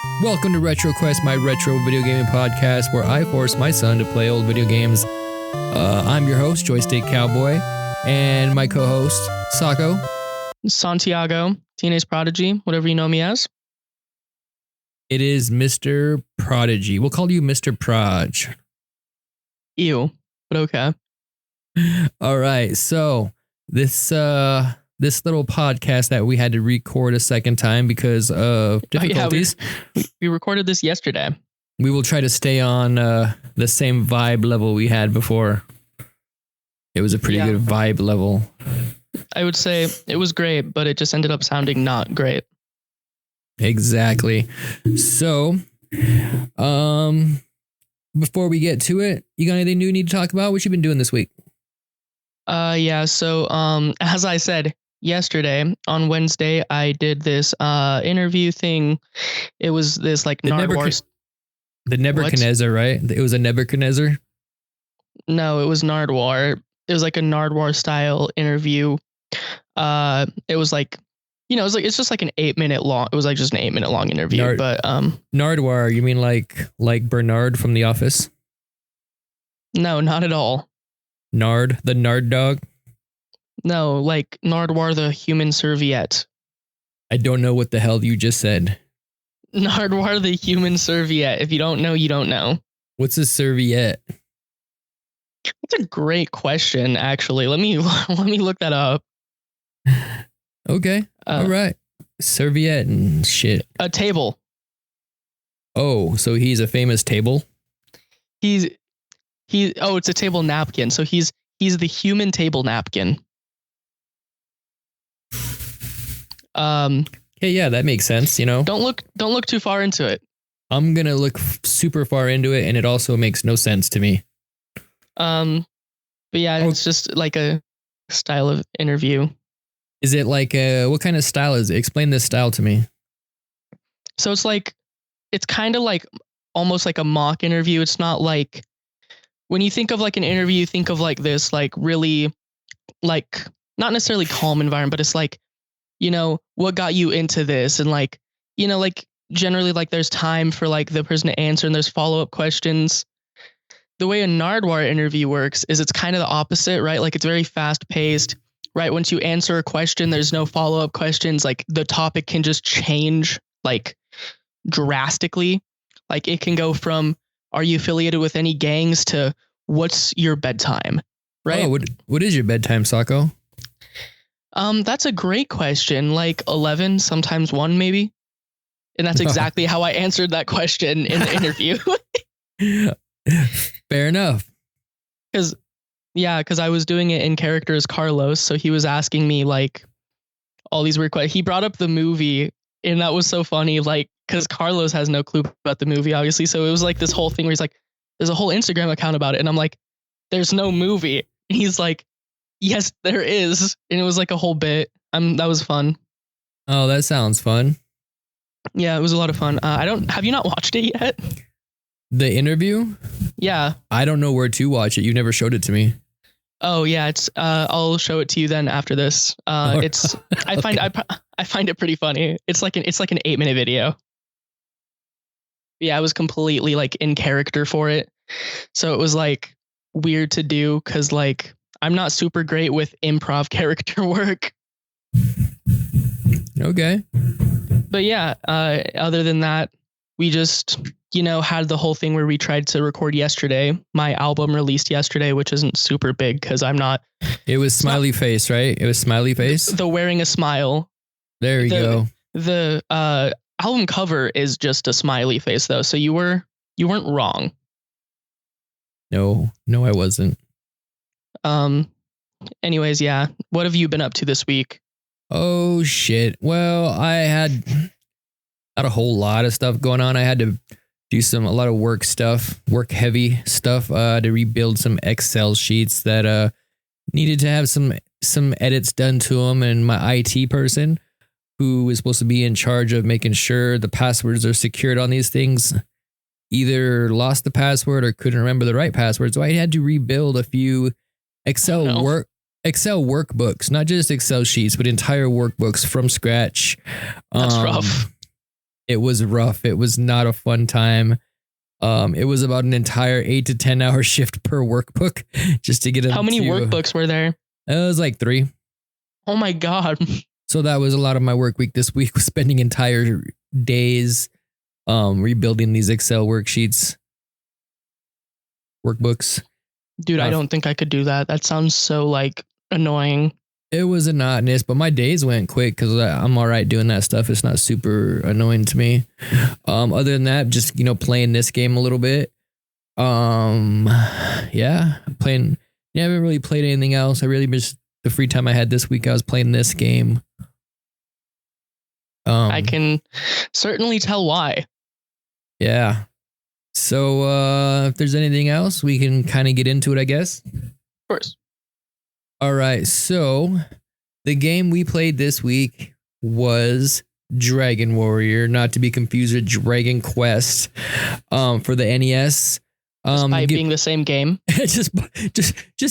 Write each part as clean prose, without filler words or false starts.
Welcome to RetroQuest, my retro video gaming podcast where I force my son to play old video games. I'm your host, Joystick Cowboy, and my co-host, Sako. Santiago, Teenage Prodigy, whatever you know me as. It is Mr. Prodigy. We'll call you Mr. Proj. Ew, but okay. All right, so this little podcast that we had to record a second time because of difficulties. We recorded this yesterday. We will try to stay on the same vibe level we had before. It was a pretty good vibe level. I would say it was great, but it just ended up sounding not great. Exactly. So, before we get to it, you got anything new you need to talk about? What you been doing this week? So as I said yesterday, on Wednesday, I did this interview thing. It was this like Nardwar. The Nebuchadnezzar, right? It was a Nebuchadnezzar? No, it was Nardwar. It was like a Nardwar style interview. It was like, it's just like an 8-minute long. It was like just an 8-minute long interview. Nardwar, you mean like Bernard from The Office? No, not at all. Nard, the Nard dog? No, like Nardwar the human serviette. I don't know what the hell you just said. Nardwar the human serviette. If you don't know, you don't know. What's a serviette? That's a great question, actually. Let me look that up. Okay. All right. Serviette and shit. A table. Oh, so he's a famous table? It's a table napkin. So he's the human table napkin. Yeah, that makes sense, Don't look too far into it. I'm going to look super far into it, and it also makes no sense to me. But yeah, it's just like a style of interview. Is it like what kind of style is it? Explain this style to me. So it's kind of like almost like a mock interview. It's not like when you think of like an interview, think of like this, like really like not necessarily calm environment, but it's like, what got you into this? And like, like generally like there's time for like the person to answer and there's follow-up questions. The way a Nardwar interview works is it's kind of the opposite, right? Like it's very fast paced, right? Once you answer a question, there's no follow-up questions. Like the topic can just change like drastically. Like it can go from, are you affiliated with any gangs to what's your bedtime, right? Oh, what is your bedtime, Sako? That's a great question. Like 11, sometimes 1 maybe. And that's exactly how I answered that question in the interview. Fair enough. Because I was doing it in character as Carlos. So he was asking me like all these weird questions. He brought up the movie and that was so funny. Like, because Carlos has no clue about the movie, obviously. So it was like this whole thing where he's like, there's a whole Instagram account about it. And I'm like, there's no movie. And he's like, yes, there is. And it was like a whole bit. That was fun. Oh, that sounds fun. Yeah, it was a lot of fun. Have you not watched it yet? The interview? Yeah. I don't know where to watch it. You never showed it to me. Oh yeah, it's I'll show it to you then after this. It's I find it pretty funny. It's like an 8-minute video. Yeah, I was completely like in character for it. So it was like weird to do cuz like I'm not super great with improv character work. Okay. But yeah, other than that, we just had the whole thing where we tried to record yesterday. My album released yesterday, which isn't super big because I'm not. It was smiley face, right? It was smiley face. The wearing a smile. There you go. The album cover is just a smiley face, though. So you weren't wrong. No, I wasn't. Anyways, yeah. What have you been up to this week? Oh shit. Well, I had not a whole lot of stuff going on. I had to do a lot of work heavy stuff, to rebuild some Excel sheets that needed to have some edits done to them. And my IT person, who is supposed to be in charge of making sure the passwords are secured on these things, either lost the password or couldn't remember the right password. So I had to rebuild a few Excel workbooks, not just Excel sheets, but entire workbooks from scratch. That's rough. It was rough. It was not a fun time. It was about an entire 8 to 10 hour shift per workbook just to get them. How many workbooks were there? It was like 3. Oh my God. So that was a lot of my work week this week, was spending entire days rebuilding these Excel worksheets, workbooks. Dude, I don't think I could do that. That sounds so like annoying. It was monotonous, but my days went quick because I'm all right doing that stuff. It's not super annoying to me. Other than that, just, playing this game a little bit. Yeah, playing. Yeah, I haven't really played anything else. I really just, the free time I had this week, I was playing this game. I can certainly tell why. Yeah. So if there's anything else, we can kind of get into it, I guess. Of course. All right. So the game we played this week was Dragon Warrior, not to be confused with Dragon Quest, for the NES. Despite being the same game. just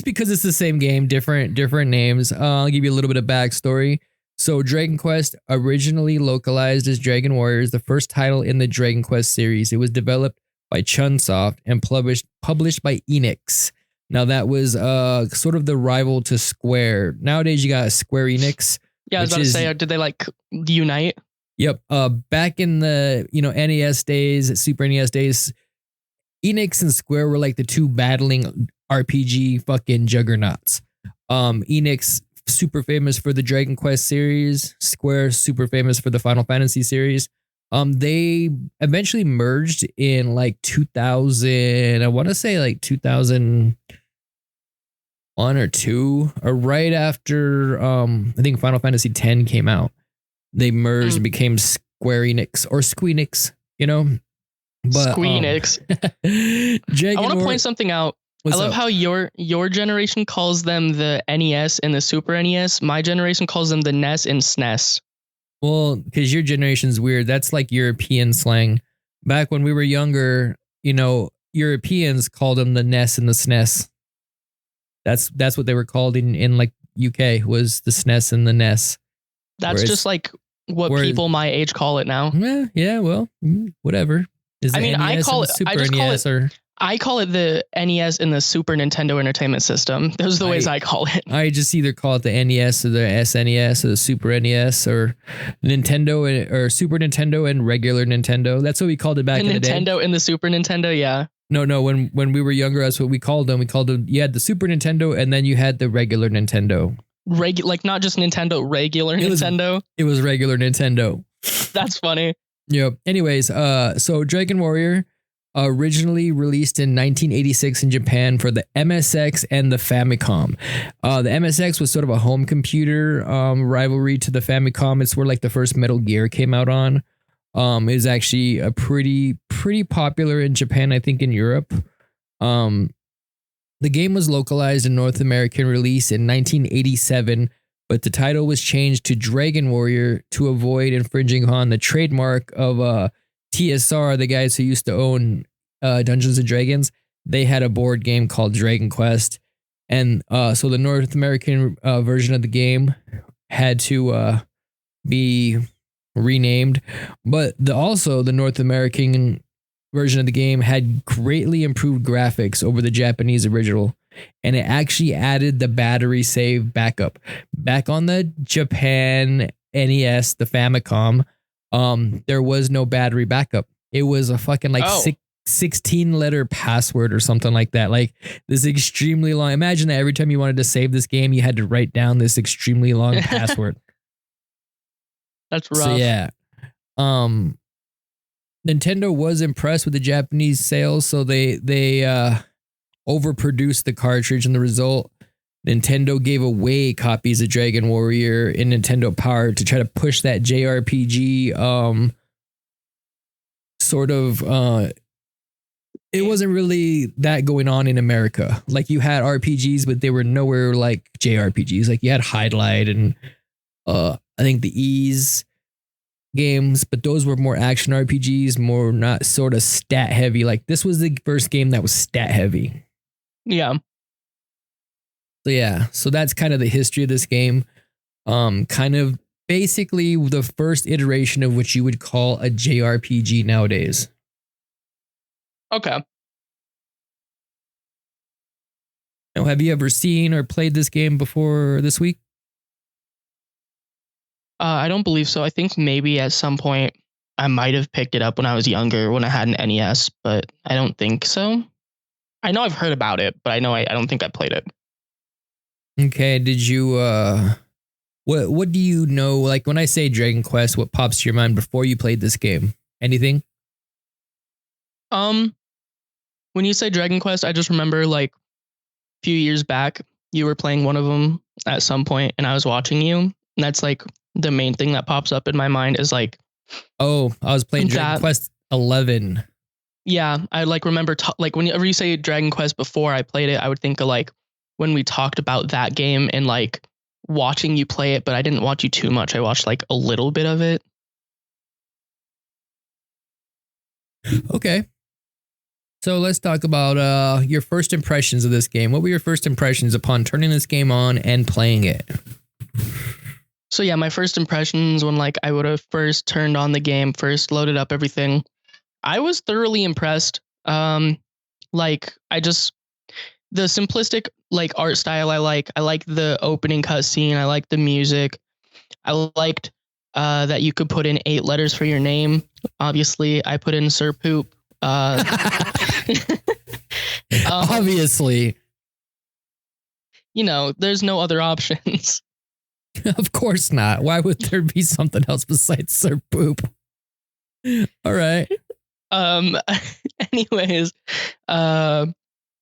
because it's the same game, different names. I'll give you a little bit of backstory. So Dragon Quest, originally localized as Dragon Warrior, is the first title in the Dragon Quest series. It was developed by Chunsoft and published by Enix. Now that was sort of the rival to Square. Nowadays you got Square Enix. Yeah, I was about to say, did they like unite? Yep. Back in the NES days, Super NES days, Enix and Square were like the two battling RPG fucking juggernauts. Enix, super famous for the Dragon Quest series. Square, super famous for the Final Fantasy series. They eventually merged in like 2000. I want to say like 2001 or 2, or right after I think Final Fantasy X came out. They merged and became Square Enix or Squeenix, But Squeenix. I want to point something out. I love how your generation calls them the NES and the Super NES. My generation calls them the NES and SNES. Well, because your generation's weird. That's like European slang. Back when we were younger, Europeans called them the NES and the SNES. That's what they were called in like UK, was the SNES and the NES. That's just like what people my age call it now. Yeah, well, whatever. I call it Super NES, or I call it the NES and the Super Nintendo Entertainment System. Those are the ways I call it. I just either call it the NES or the SNES or the Super NES or Nintendo or Super Nintendo and regular Nintendo. That's what we called it back in the day. Nintendo and the Super Nintendo, yeah. No. When we were younger, that's what we called them. We called them. You had the Super Nintendo and then you had the regular Nintendo. Like not just Nintendo, regular Nintendo. It was regular Nintendo. That's funny. Yep. Anyways, so Dragon Warrior, originally released in 1986 in Japan for the MSX and the Famicom. The MSX was sort of a home computer rivalry to the Famicom. It's where like the first Metal Gear came out on. It was actually a pretty popular in Japan, I think in Europe. The game was localized in North American release in 1987, but the title was changed to Dragon Warrior to avoid infringing on the trademark of TSR, the guys who used to own Dungeons and Dragons. They had a board game called Dragon Quest. And so the North American version of the game had to be renamed. But also the North American version of the game had greatly improved graphics over the Japanese original. And it actually added the battery save backup. Back on the Japan NES, the Famicom, there was no battery backup. It was a fucking 16-letter password or something like that. Like this extremely long. Imagine that every time you wanted to save this game, you had to write down this extremely long password. That's rough. So yeah. Nintendo was impressed with the Japanese sales, so they overproduced the cartridge, and the result, Nintendo gave away copies of Dragon Warrior in Nintendo Power to try to push that JRPG sort of it wasn't really that going on in America. Like you had RPGs, but they were nowhere like JRPGs. Like you had Highlight and I think the Ease games, but those were more action RPGs, more not sort of stat heavy. Like this was the first game that was stat heavy. Yeah. So yeah, so that's kind of the history of this game. Kind of basically the first iteration of what you would call a JRPG nowadays. Okay. Now, have you ever seen or played this game before this week? I don't believe so. I think maybe at some point I might have picked it up when I was younger, when I had an NES, but I don't think so. I know I've heard about it, but I know I don't think I played it. Okay, did you what do you know, like when I say Dragon Quest, what pops to your mind before you played this game? Anything? When you say Dragon Quest, I just remember like a few years back you were playing one of them at some point and I was watching you. And that's like the main thing that pops up in my mind is like, oh, I was playing Dragon Quest 11. Yeah, I like remember like whenever you say Dragon Quest before I played it, I would think of like when we talked about that game and like watching you play it, but I didn't watch you too much. I watched like a little bit of it. Okay. So let's talk about your first impressions of this game. What were your first impressions upon turning this game on and playing it? So yeah, my first impressions when like I would have first turned on the game, first loaded up everything, I was thoroughly impressed. Like the simplistic like art style I like the opening cutscene, I like the music. I liked that you could put in 8 letters for your name. Obviously, I put in Sir Poop. Obviously. You know, there's no other options. Of course not. Why would there be something else besides Sir Poop? All right. Anyways,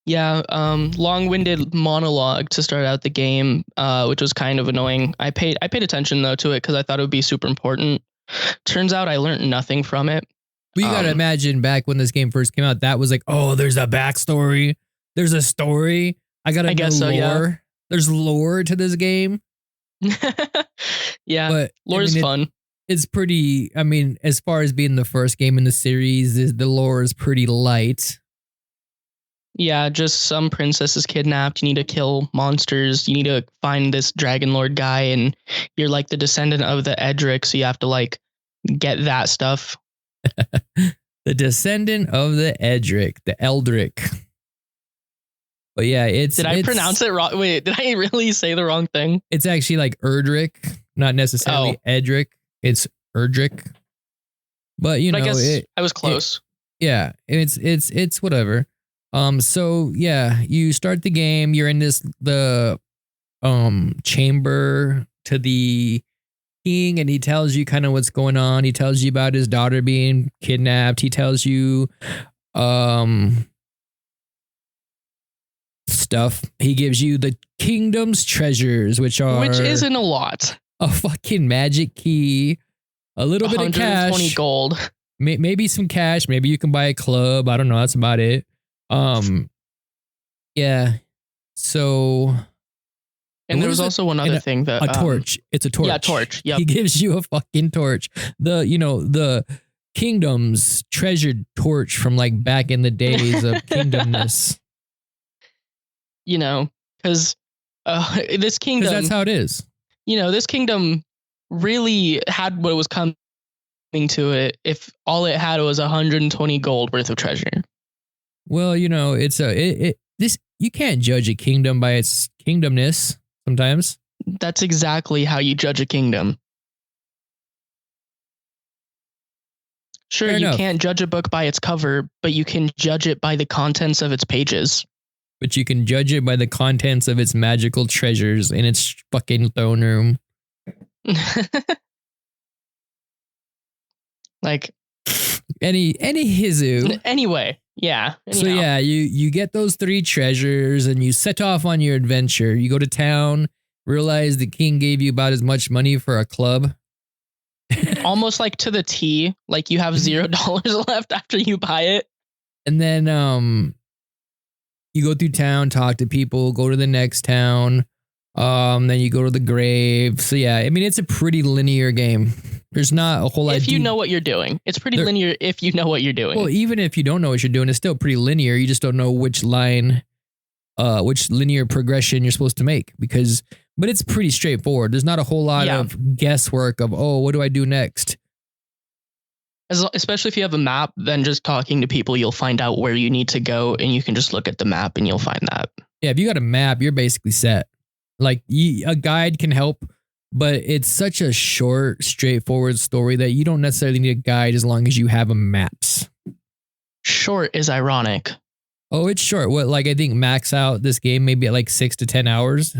long-winded monologue to start out the game, which was kind of annoying. I paid attention though to it because I thought it would be super important. Turns out I learned nothing from it. Well, you gotta imagine back when this game first came out, that was like, oh, there's a backstory, there's a story. I guess lore. Yeah. There's lore to this game. Yeah, but lore's fun. It's pretty. I mean, as far as being the first game in the series, the lore is pretty light. Yeah, just some princess is kidnapped. You need to kill monsters. You need to find this dragon lord guy, and you're like the descendant of the Edric, so you have to like get that stuff. The descendant of the Edric, the Eldric. But yeah, Did I pronounce it wrong? Wait, did I really say the wrong thing? It's actually like Erdrick, not necessarily Edric. It's Erdrick. But you know, I guess I was close. It's whatever. So yeah, you start the game, you're in the chamber to the king, and he tells you kind of what's going on. He tells you about his daughter being kidnapped. He tells you stuff. He gives you the kingdom's treasures, which isn't a lot. A fucking magic key, a little bit of cash, 120 gold, maybe some cash. Maybe you can buy a club. I don't know. That's about it. Yeah. So, and there was also one other thing that a torch. It's a torch. Yeah, torch. Yep. He gives you a fucking torch. The kingdom's treasured torch from like back in the days of kingdomness. You know, because this kingdom. That's how it is. You know, this kingdom really had what was coming to it if all it had was 120 gold worth of treasure. Well, you know, you can't judge a kingdom by its kingdomness sometimes. That's exactly how you judge a kingdom. Sure, you can't judge a book by its cover, but you can judge it by the contents of its pages. But you can judge it by the contents of its magical treasures in its fucking throne room. Like any hizu. Anyway, yeah. Anyhow. So yeah, you get those 3 treasures and you set off on your adventure. You go to town, realize the king gave you about as much money for a club. Almost like to the T. Like you have $0 left after you buy it. And then you go through town, talk to people, go to the next town. Then you go to the grave. So yeah, I mean, it's a pretty linear game. There's not a whole lot. If you know what you're doing, it's pretty linear. If you know what you're doing. Well, even if you don't know what you're doing, it's still pretty linear. You just don't know which linear progression you're supposed to make, because but it's pretty straightforward. There's not a whole lot of guesswork of, oh, what do I do next? Especially if you have a map, then just talking to people, you'll find out where you need to go, and you can just look at the map and you'll find that. Yeah, if you got a map, you're basically set. Like a guide can help, but it's such a short, straightforward story that you don't necessarily need a guide as long as you have a maps. Short is ironic. Oh, it's short. What, like I think max out this game maybe at like 6 to 10 hours.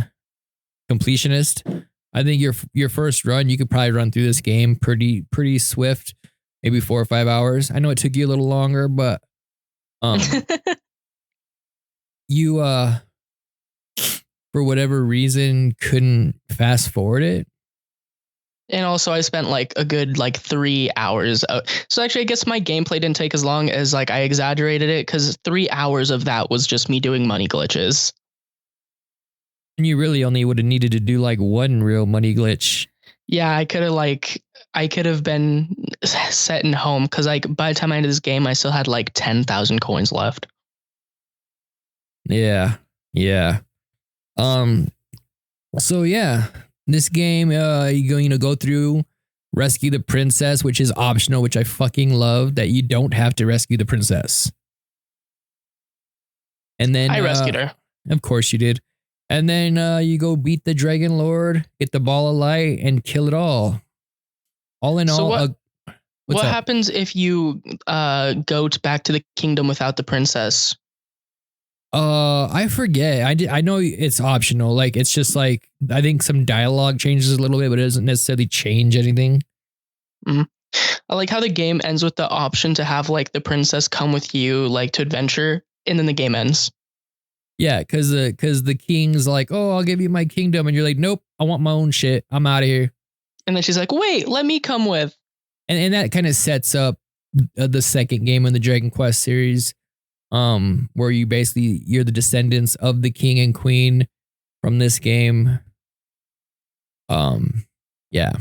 Completionist. I think your first run, you could probably run through this game pretty swift. Maybe 4 or 5 hours. I know it took you a little longer, but you for whatever reason couldn't fast forward it. And also I spent like a good 3 hours. So actually I guess my gameplay didn't take as long as like I exaggerated it, because 3 hours of that was just me doing money glitches. And you really only would have needed to do like one real money glitch. Yeah, I could have been set in home, because like by the time I ended this game, I still had like 10,000 coins left. Yeah. So yeah, this game, you're going to go through, rescue the princess, which is optional, which I fucking love that you don't have to rescue the princess. And then I rescued her. Of course you did. And then you go beat the Dragon Lord, get the ball of light, and kill it all. All in so all, what happens if you go back to the kingdom without the princess? I forget. I know it's optional. Like it's just like I think some dialogue changes a little bit, but it doesn't necessarily change anything. Mm-hmm. I like how the game ends with the option to have like the princess come with you, like to adventure, and then the game ends. Yeah, because the king's like, oh, I'll give you my kingdom, and you're like, nope, I want my own shit. I'm out of here. And then she's like, wait, let me come with. And that kind of sets up the second game in the Dragon Quest series, where you're the descendants of the king and queen from this game. Yeah,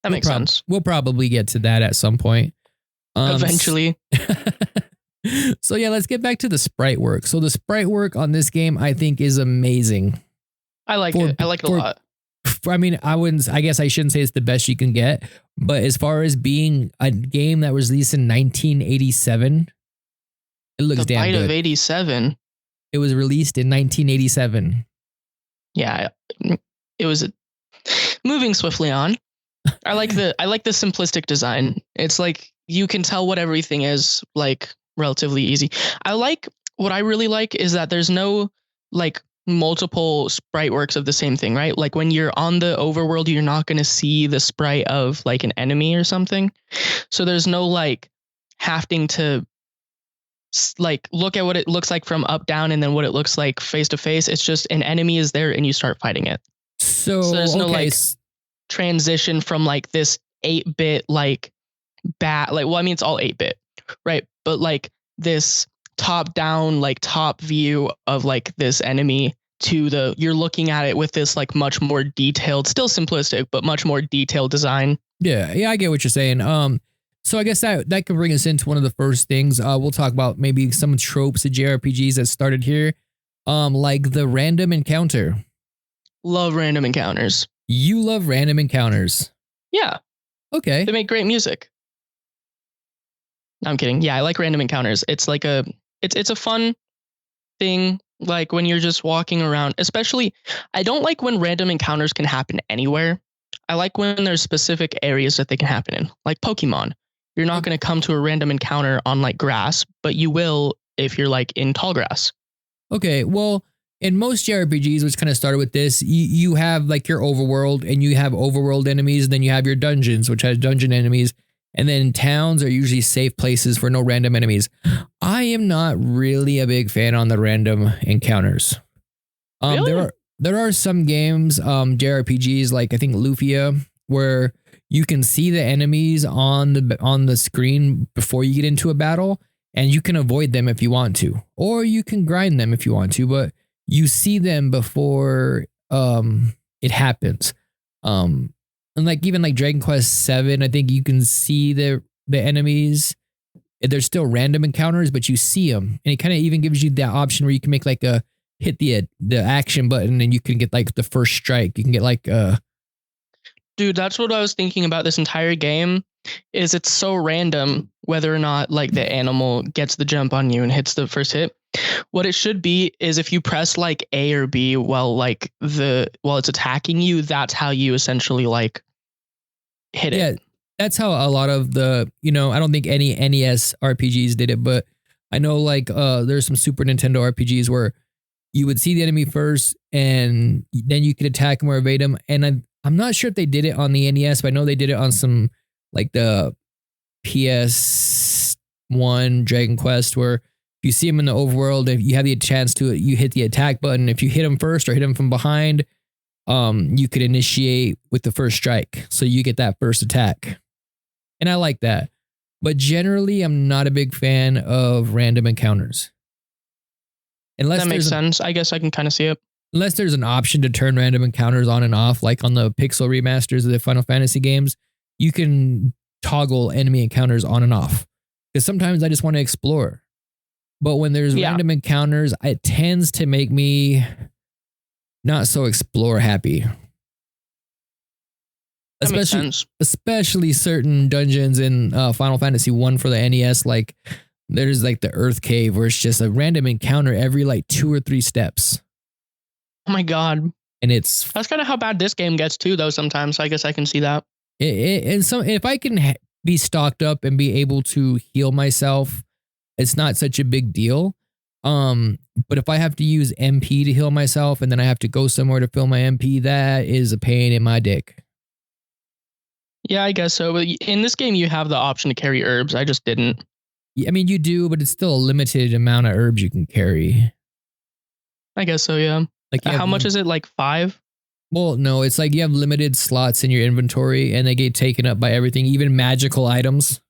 that makes sense. We'll probably get to that at some point. Eventually. So yeah, let's get back to the sprite work. So the sprite work on this game, I think, is amazing. I like it. I like it a lot. I mean, I guess I shouldn't say it's the best you can get, but as far as being a game that was released in 1987, it looks damn good. The bite of 87. It was released in 1987. Yeah, it was moving swiftly on. I like the simplistic design. It's like you can tell what everything is, like relatively easy. What I really like is that there's no like multiple sprite works of the same thing, right? Like when you're on the overworld, you're not going to see the sprite of like an enemy or something. So there's no like having to like look at what it looks like from up down and then what it looks like face to face. It's just an enemy is there and you start fighting it. So there's no like transition from like this 8-bit like well, I mean, it's all 8-bit, right? But like this top down, like top view of like this enemy to you're looking at it with this like much more detailed, still simplistic, but much more detailed design. Yeah, I get what you're saying. So I guess that could bring us into one of the first things. We'll talk about maybe some tropes of JRPGs that started here. Like the random encounter. Love random encounters. You love random encounters. Yeah. Okay. They make great music. No, I'm kidding. Yeah, I like random encounters. It's like it's a fun thing, like when you're just walking around. Especially, I don't like when random encounters can happen anywhere. I like when there's specific areas that they can happen in, like Pokemon. You're not going to come to a random encounter on like grass, but you will if you're like in tall grass. Okay, well, in most JRPGs, which kind of started with this, you have like your overworld and you have overworld enemies, and then you have your dungeons, which has dungeon enemies. And then towns are usually safe places for no random enemies. I am not really a big fan on the random encounters. Really? There are some games, JRPGs, like I think Lufia, where you can see the enemies on the screen before you get into a battle, and you can avoid them if you want to, or you can grind them if you want to, but you see them before it happens. And like even like Dragon Quest 7, I think you can see the enemies. They're still random encounters, but you see them, and it kind of even gives you that option where you can make like a hit the action button and you can get like the first strike. You can get like Dude, that's what I was thinking about this entire game. Is it's so random whether or not like the animal gets the jump on you and hits the first hit. What it should be is if you press like A or B while it's attacking you, that's how you essentially like hit yeah, it. that's how a lot of the, I don't think any NES RPGs did it, but I know like there's some Super Nintendo RPGs where you would see the enemy first and then you could attack them or evade them. And I'm not sure if they did it on the NES, but I know they did it on some like the PS1 Dragon Quest, where you see them in the overworld. If you have the chance to, you hit the attack button. If you hit them first or hit them from behind, you could initiate with the first strike. So you get that first attack. And I like that. But generally, I'm not a big fan of random encounters. That makes sense. I guess I can kind of see it. Unless there's an option to turn random encounters on and off, like on the pixel remasters of the Final Fantasy games, you can toggle enemy encounters on and off. Because sometimes I just want to explore. But when there's random encounters, it tends to make me not so explore happy. Especially certain dungeons in Final Fantasy 1 for the NES, like there's like the Earth Cave where it's just a random encounter every like 2 or 3 steps. Oh my God. And that's kind of how bad this game gets too, though, sometimes. So I guess I can see that. If I can be stocked up and be able to heal myself, it's not such a big deal. But if I have to use MP to heal myself and then I have to go somewhere to fill my MP, that is a pain in my dick. Yeah, I guess so. But in this game, you have the option to carry herbs. I just didn't. I mean, you do, but it's still a limited amount of herbs you can carry. I guess so, yeah. Like how much is it? Like 5? Well, no, it's like you have limited slots in your inventory and they get taken up by everything, even magical items.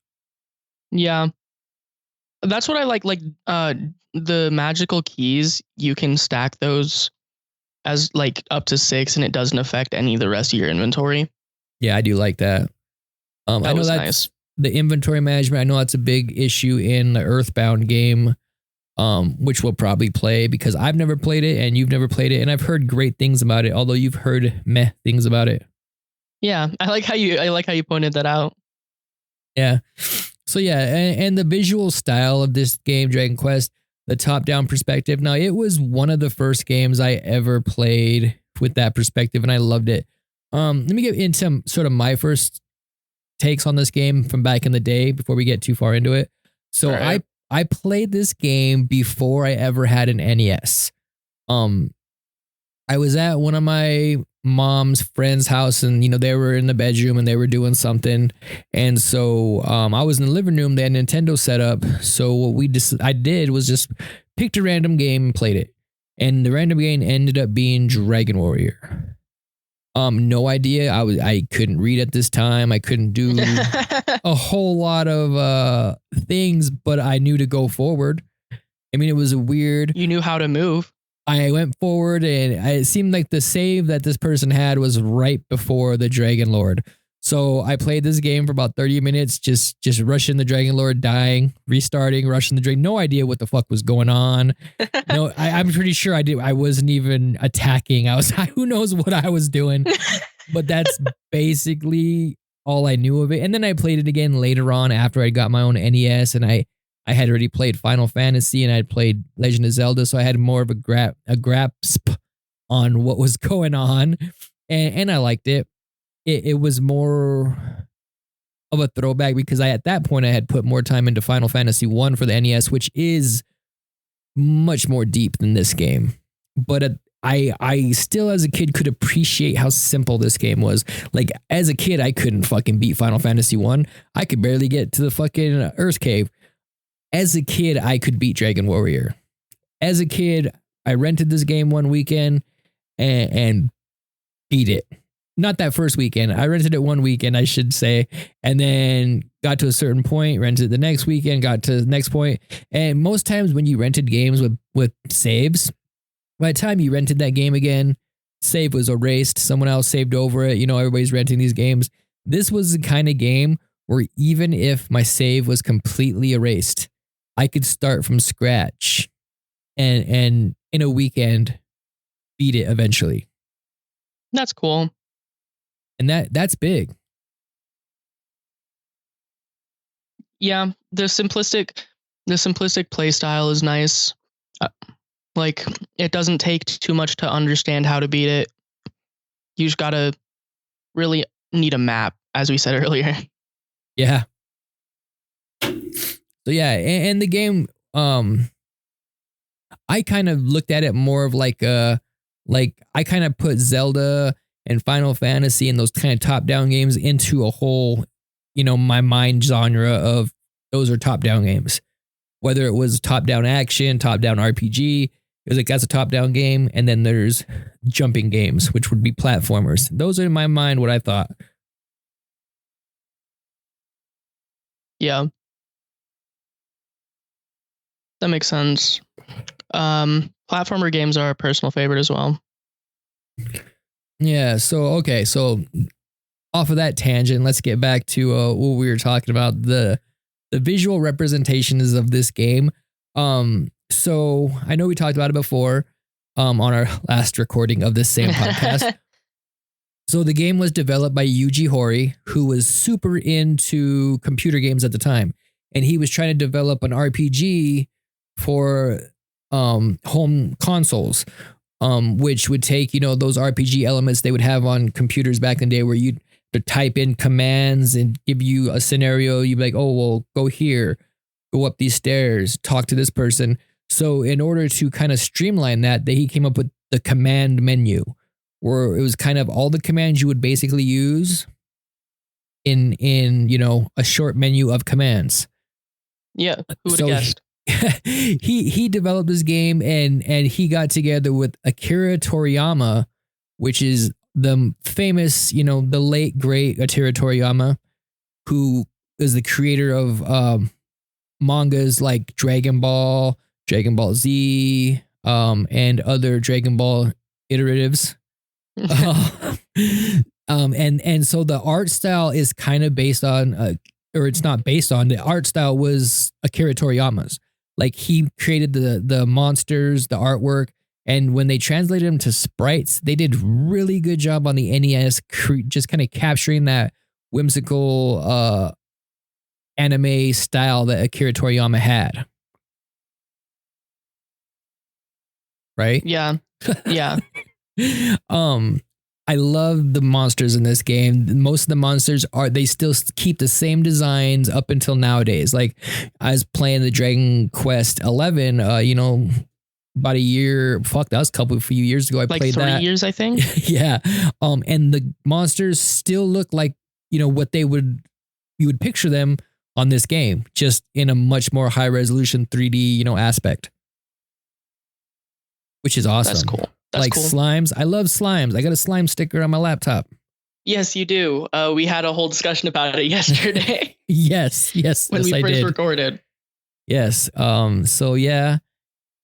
Yeah. That's what I like. Like the magical keys, you can stack those as like up to 6 and it doesn't affect any of the rest of your inventory. Yeah, I do like that. I know that's nice. The inventory management. I know that's a big issue in the Earthbound game, which we'll probably play because I've never played it and you've never played it, and I've heard great things about it. Although you've heard meh things about it. Yeah, I like how you pointed that out. Yeah. So yeah, and the visual style of this game, Dragon Quest, the top-down perspective. Now, it was one of the first games I ever played with that perspective, and I loved it. Let me get into sort of my first takes on this game from back in the day before we get too far into it. So right. I played this game before I ever had an NES. I was at one of my mom's friend's house and, they were in the bedroom and they were doing something. And so I was in the living room. They had Nintendo set up. So what I did was just picked a random game and played it. And the random game ended up being Dragon Warrior. No idea. I couldn't read at this time. I couldn't do a whole lot of things, but I knew to go forward. I mean, it was a weird. You knew how to move. I went forward, and it seemed like the save that this person had was right before the Dragon Lord. So I played this game for about 30 minutes, just rushing the Dragon Lord, dying, restarting, rushing the Dragon. No idea what the fuck was going on. No, I'm pretty sure I wasn't even attacking. Who knows what I was doing, but that's basically all I knew of it. And then I played it again later on after I got my own NES, and I had already played Final Fantasy and I'd played Legend of Zelda, so I had more of a grasp on what was going on, and I liked it. It was more of a throwback because at that point I had put more time into Final Fantasy 1 for the NES, which is much more deep than this game. But I still as a kid could appreciate how simple this game was. Like as a kid, I couldn't fucking beat Final Fantasy 1. I could barely get to the fucking Earth Cave. As a kid, I could beat Dragon Warrior. As a kid, I rented this game one weekend and beat it. Not that first weekend. I rented it one weekend, I should say, and then got to a certain point, rented it the next weekend, got to the next point. And most times when you rented games with saves, by the time you rented that game again, save was erased. Someone else saved over it. Everybody's renting these games. This was the kind of game where even if my save was completely erased, I could start from scratch and in a weekend beat it eventually. That's cool. And that's big. Yeah, the simplistic play style is nice. Like, it doesn't take too much to understand how to beat it. You just gotta really need a map, as we said earlier. Yeah. So yeah, and the game, I kind of looked at it more of like I kind of put Zelda and Final Fantasy and those kind of top-down games into a whole, my mind genre of those are top-down games. Whether it was top-down action, top-down RPG, it was like that's a top-down game, and then there's jumping games, which would be platformers. Those are in my mind what I thought. Yeah. That makes sense. Platformer games are a personal favorite as well. Yeah, so off of that tangent, let's get back to what we were talking about, the visual representations of this game. So I know we talked about it before on our last recording of this same podcast. So the game was developed by Yuji Horii, who was super into computer games at the time, and he was trying to develop an RPG for home consoles, which would take, those RPG elements they would have on computers back in the day where you'd to type in commands and give you a scenario. You'd be like, oh, well, go here, go up these stairs, talk to this person. So in order to kind of streamline that, he came up with the command menu, where it was kind of all the commands you would basically use in a short menu of commands. Yeah, who would have guessed? He developed this game and he got together with Akira Toriyama, which is the famous, the late great Akira Toriyama, who is the creator of mangas like Dragon Ball Z, and other Dragon Ball iteratives. And so the art style is kind of based on, or it's not based on, the art style was Akira Toriyama's. Like, he created the monsters, the artwork, and when they translated them to sprites, they did really good job on the NES, just kind of capturing that whimsical anime style that Akira Toriyama had. Right? Yeah. Yeah. I love the monsters in this game. Most of the monsters they still keep the same designs up until nowadays. Like, I was playing the Dragon Quest 11, about a year. Fuck, that was a few years ago. I played that. 3 years, I think. Yeah. And the monsters still look like, what you would picture them on this game, just in a much more high resolution 3D, aspect. Which is awesome. That's cool. That's like cool. Slimes. I love slimes. I got a slime sticker on my laptop. Yes, you do. We had a whole discussion about it yesterday. Yes. When we first recorded. Yes. So yeah,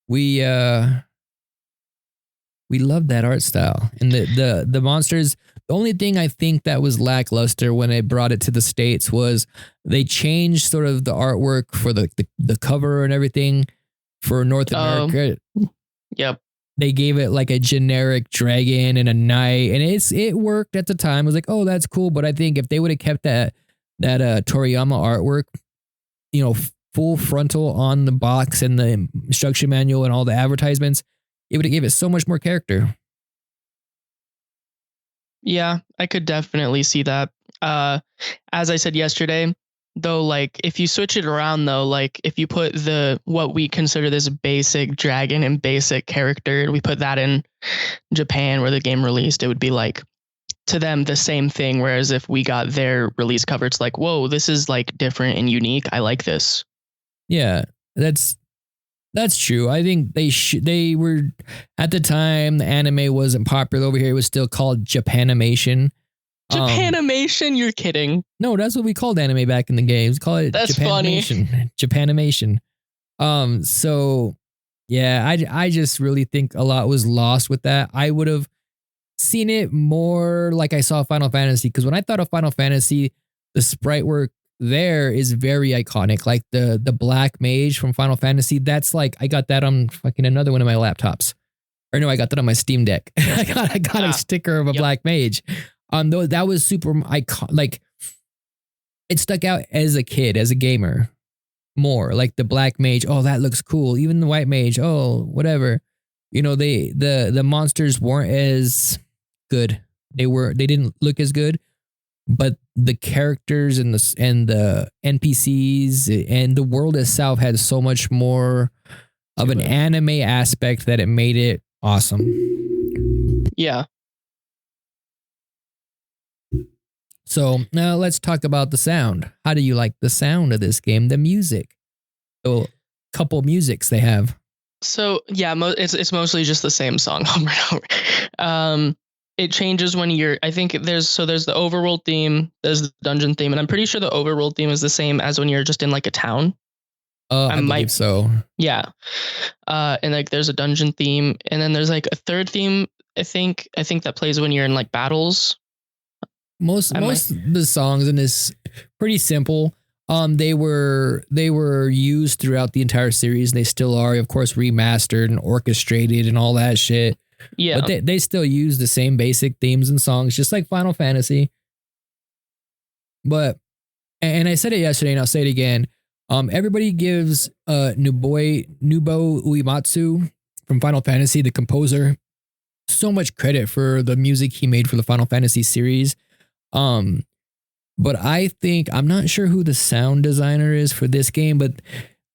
we love that art style, and the monsters. The only thing I think that was lackluster when I brought it to the States was they changed sort of the artwork for the cover and everything for North America. Yep. They gave it like a generic dragon and a knight, and it worked at the time. I was like, oh, that's cool. But I think if they would have kept that Toriyama artwork, full frontal on the box and the instruction manual and all the advertisements, it would have given it so much more character. Yeah, I could definitely see that. As I said yesterday, though, like, if you switch it around, though, like, if you put what we consider this basic dragon and basic character, and we put that in Japan where the game released, it would be like, to them, the same thing. Whereas if we got their release cover, it's like, whoa, this is like different and unique. I like this. Yeah, that's true. I think they were, at the time, the anime wasn't popular over here. It was still called Japanimation. Japanimation? You're kidding. No, that's what we called anime back in the games. Call it that's Japanimation. Funny. Japanimation. So yeah, I just really think a lot was lost with that. I would have seen it more like I saw Final Fantasy, because when I thought of Final Fantasy, the sprite work there is very iconic. Like the Black Mage from Final Fantasy. That's like I got that on fucking another one of my laptops. Or no, I got that on my Steam Deck. I got a sticker of a Black Mage. Though that was super iconic. Like it stuck out as a kid, as a gamer, more like the Black Mage. Oh, that looks cool. Even the White Mage. Oh, whatever. You know, the monsters weren't as good. They didn't look as good, but the characters and the NPCs and the world itself had so much more of an anime aspect that it made it awesome. Yeah. So now let's talk about the sound. How do you like the sound of this game? The music. So couple musics they have. So yeah, it's mostly just the same song over and over. It changes when you're. I think there's the overworld theme, there's the dungeon theme, and I'm pretty sure the overworld theme is the same as when you're just in like a town. I believe so. Yeah. And like there's a dungeon theme, and then there's like a third theme. I think that plays when you're in like battles. Most of the songs in this pretty simple. They were used throughout the entire series. They still are, of course, remastered and orchestrated and all that shit. Yeah. But they still use the same basic themes and songs, just like Final Fantasy. But, and I said it yesterday and I'll say it again. Everybody gives Nobuo Uematsu from Final Fantasy, the composer, so much credit for the music he made for the Final Fantasy series. But I think, I'm not sure who the sound designer is for this game, but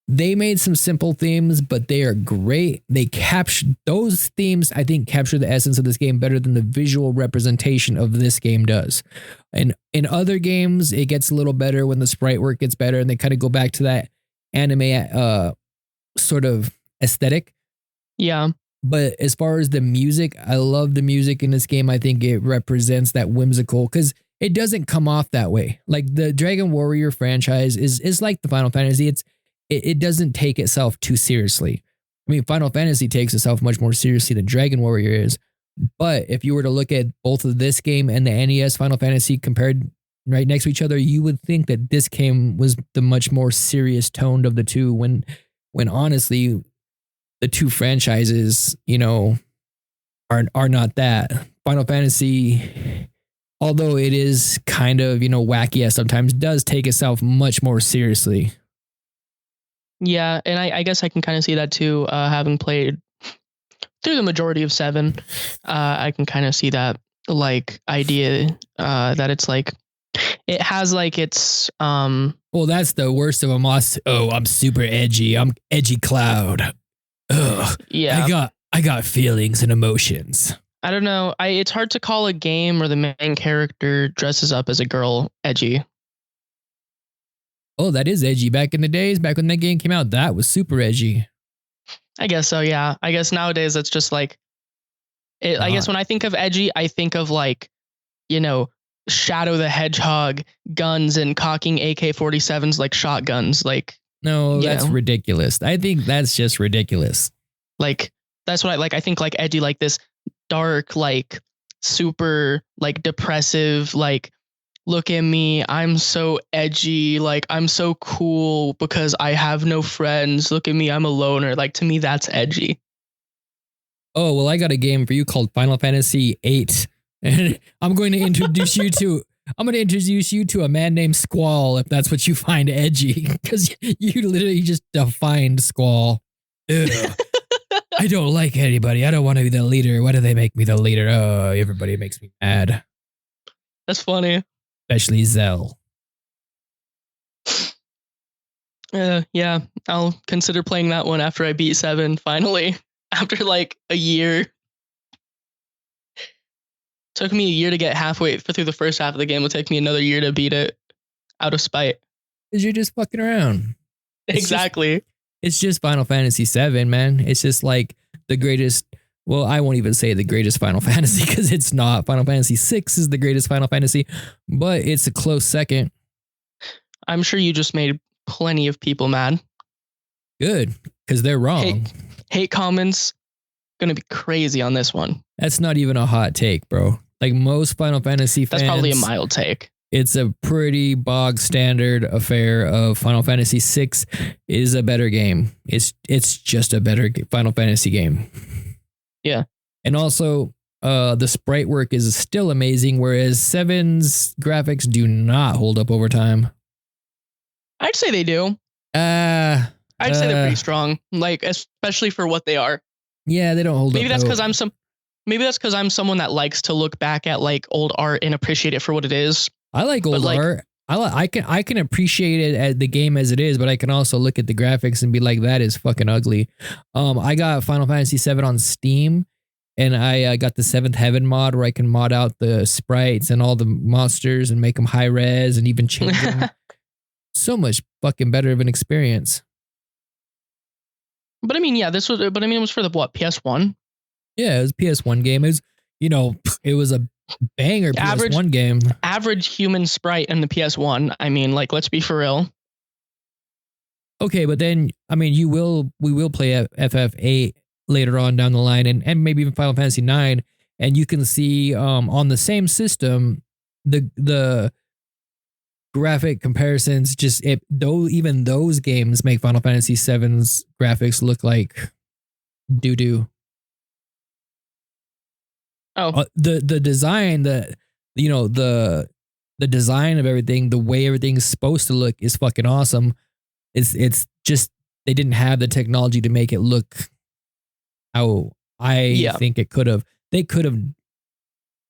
they made some simple themes, but they are great. They capture those themes, I think, capture the essence of this game better than the visual representation of this game does. And in other games, it gets a little better when the sprite work gets better and they kind of go back to that anime sort of aesthetic. Yeah. But as far as the music, I love the music in this game. I think it represents that whimsical, because it doesn't come off that way. Like the Dragon Warrior franchise is like the Final Fantasy. It doesn't take itself too seriously. I mean, Final Fantasy takes itself much more seriously than Dragon Warrior is. But if you were to look at both of this game and the NES Final Fantasy compared right next to each other, you would think that this game was the much more serious toned of the two, when honestly, the two franchises, you know, are not that. Final Fantasy, although it is kind of, you know, wacky at sometimes, does take itself much more seriously. Yeah, and I guess I can kind of see that too, having played through the majority of 7. I can kind of see that like idea that it's like it has like its well, that's the worst of them. Oh, I'm super edgy. I'm edgy Cloud. Ugh. Yeah. I got feelings and emotions. I don't know. It's hard to call a game where the main character dresses up as a girl edgy. Oh, that is edgy. Back in the days, back when that game came out, that was super edgy. I guess so, yeah. I guess nowadays it's just like, I guess when I think of edgy, I think of like, you know, Shadow the Hedgehog, guns and cocking AK-47s like shotguns. Like, no, that's ridiculous. I think that's just ridiculous. Like, that's what I like. I think like edgy, like this dark, like super, like depressive, like, look at me, I'm so edgy, like I'm so cool because I have no friends. Look at me, I'm a loner. Like, to me, that's edgy. Oh, well, I got a game for you called Final Fantasy VIII. And I'm going to introduce you to a man named Squall, if that's what you find edgy, because you literally just defined Squall. Ugh. I don't like anybody. I don't want to be the leader. Why do they make me the leader? Oh, everybody makes me mad. That's funny. Especially Zell. Yeah, I'll consider playing that one after I beat 7, finally. After like a year. Took me a year to get halfway through the first half of the game. It'll take me another year to beat it out of spite. Because you're just fucking around. Exactly. It's just Final Fantasy 7, man. It's just like the greatest. Well, I won't even say the greatest Final Fantasy because it's not. Final Fantasy 6 is the greatest Final Fantasy, but it's a close second. I'm sure you just made plenty of people mad. Good, because they're wrong. Hate comments gonna be crazy on this one. That's not even a hot take, bro. Like most Final Fantasy fans. That's probably a mild take. It's a pretty bog standard affair of Final Fantasy VI is a better game. It's just a better Final Fantasy game. Yeah. And also the sprite work is still amazing, whereas 7's graphics do not hold up over time. I'd say they do. I'd say they're pretty strong, like especially for what they are. Yeah, they don't hold up. Maybe that's because I'm someone that likes to look back at like old art and appreciate it for what it is. I like old art. I can appreciate it at the game as it is, but I can also look at the graphics and be like, that is fucking ugly. I got Final Fantasy VII on Steam, and I got the Seventh Heaven mod where I can mod out the sprites and all the monsters and make them high res and even change them. So much fucking better of an experience. But I mean, yeah, it was for the what, PS1? Yeah, it was a PS1 game. It was, it was a banger PS1 game. Average human sprite in the PS1. I mean, like, let's be for real. Okay, but then, I mean, we will play FF8 later on down the line, and maybe even Final Fantasy 9, and you can see on the same system the graphic comparisons. Even those games make Final Fantasy 7's graphics look like doo-doo. Oh, the design, the design of everything, the way everything's supposed to look is fucking awesome. It's just they didn't have the technology to make it look how I think it could have. They could have,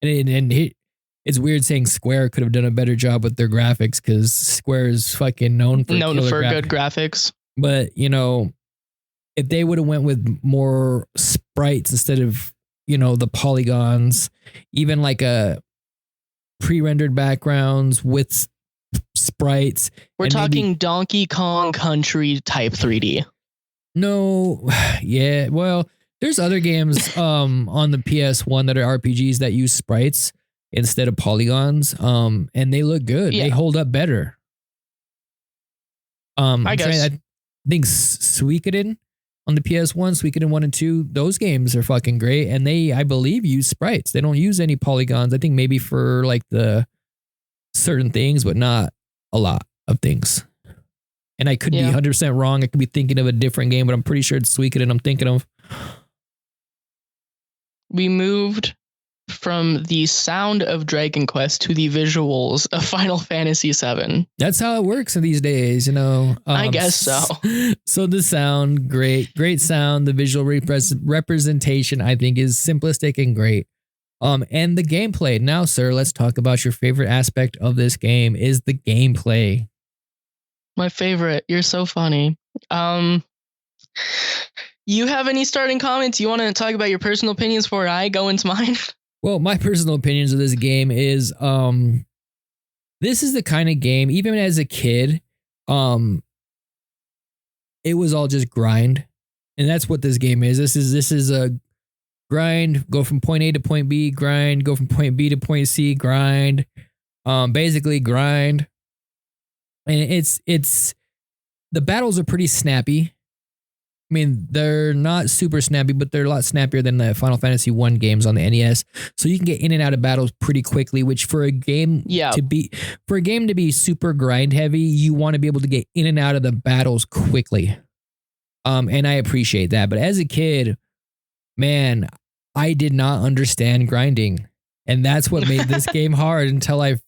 it's weird saying Square could have done a better job with their graphics because Square is fucking known for good graphics. But if they would have went with more sprites instead of the polygons, even like a pre-rendered backgrounds with sprites. We're talking Donkey Kong Country type 3D. No, yeah. Well, there's other games on the PS1 that are RPGs that use sprites instead of polygons. And they look good. Yeah. They hold up better. I guess. I think Suikoden on the PS1, Suikoden 1 and 2, those games are fucking great. And they, I believe, use sprites. They don't use any polygons. I think maybe for like the certain things, but not a lot of things. And I could be 100% wrong. I could be thinking of a different game, but I'm pretty sure it's Suikoden I'm thinking of. We moved from the sound of Dragon Quest to the visuals of Final Fantasy VII. That's how it works these days, I guess so. So the sound, great sound. The visual representation, I think, is simplistic and great. And the gameplay. Now, sir, let's talk about your favorite aspect of this game is the gameplay. My favorite. You're so funny. You have any starting comments? You want to talk about your personal opinions before I go into mine? Well, my personal opinions of this game is, this is the kind of game, even as a kid, it was all just grind. And that's what this game is. This is a grind, go from point A to point B, grind, go from point B to point C, grind, basically grind. And it's the battles are pretty snappy. I mean, they're not super snappy, but they're a lot snappier than the Final Fantasy 1 games on the NES. So you can get in and out of battles pretty quickly, which for a game to be super grind heavy, you want to be able to get in and out of the battles quickly. And I appreciate that. But as a kid, man, I did not understand grinding. And that's what made this game hard until I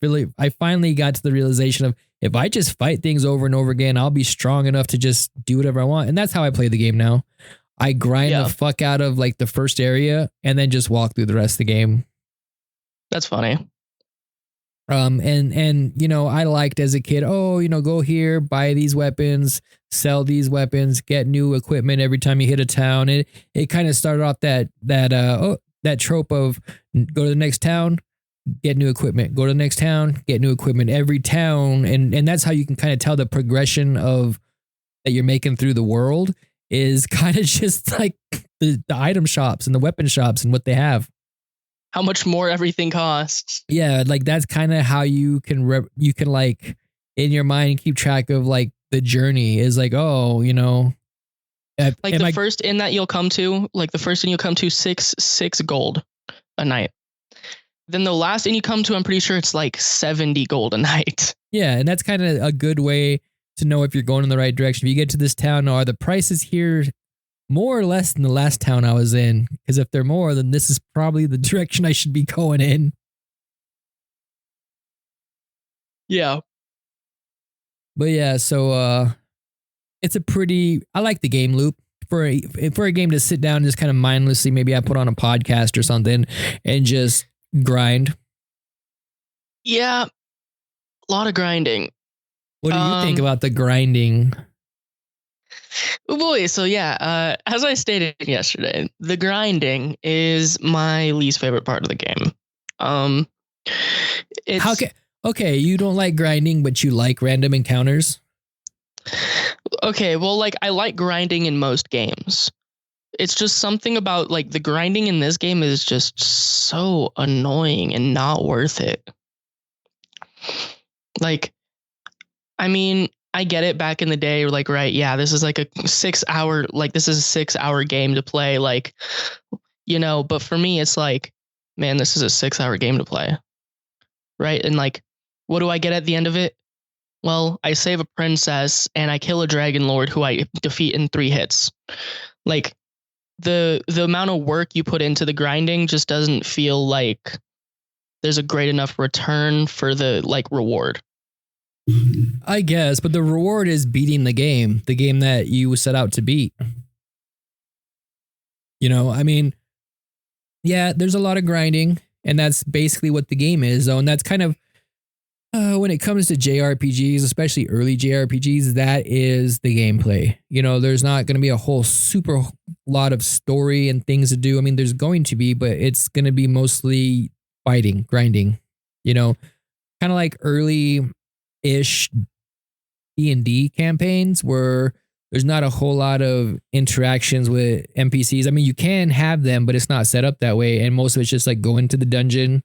finally got to the realization of, if I just fight things over and over again, I'll be strong enough to just do whatever I want. And that's how I play the game now. I grind the fuck out of like the first area and then just walk through the rest of the game. That's funny. And I liked as a kid, go here, buy these weapons, sell these weapons, get new equipment every time you hit a town. It kind of started off that trope of go to the next town, get new equipment, go to the next town, get new equipment, every town. And that's how you can kind of tell the progression of that you're making through the world is kind of just like the item shops and the weapon shops and what they have. How much more everything costs. Yeah. Like that's kind of how you can like in your mind keep track of like the journey is like, like the first inn you'll come to, 6 gold a night. Then the last inn you come to, I'm pretty sure it's like 70 gold a night. Yeah, and that's kind of a good way to know if you're going in the right direction. If you get to this town, are the prices here more or less than the last town I was in? Because if they're more, then this is probably the direction I should be going in. Yeah. But yeah, so it's a pretty. I like the game loop for a game to sit down and just kind of mindlessly. Maybe I put on a podcast or something and just grind. Yeah. A lot of grinding. What do you think about the grinding? Oh boy, so yeah, as I stated yesterday, the grinding is my least favorite part of the game. It's Okay, you don't like grinding, but you like random encounters? okay, well, like I like grinding in most games. It's just something about like the grinding in this game is just so annoying and not worth it. Like, I mean, I get it back in the day, like, right, yeah, this is like a 6 hour, like this is a 6 hour game to play, like, you know, but for me, it's like, man, this is a 6 hour game to play. Right. And like, what do I get at the end of it? Well, I save a princess and I kill a dragon lord who I defeat in 3 hits. Like the amount of work you put into the grinding just doesn't feel like there's a great enough return for the like reward. I guess, but the reward is beating the game that you set out to beat. You know, I mean, yeah, there's a lot of grinding, and that's basically what the game is, though. And that's kind of when it comes to JRPGs, especially early JRPGs, that is the gameplay. You know, there's not going to be a whole super lot of story and things to do. I mean, there's going to be, but it's going to be mostly fighting, grinding. You know, kind of like early-ish D&D campaigns where there's not a whole lot of interactions with NPCs. I mean, you can have them, but it's not set up that way. And most of it's just like go into the dungeon.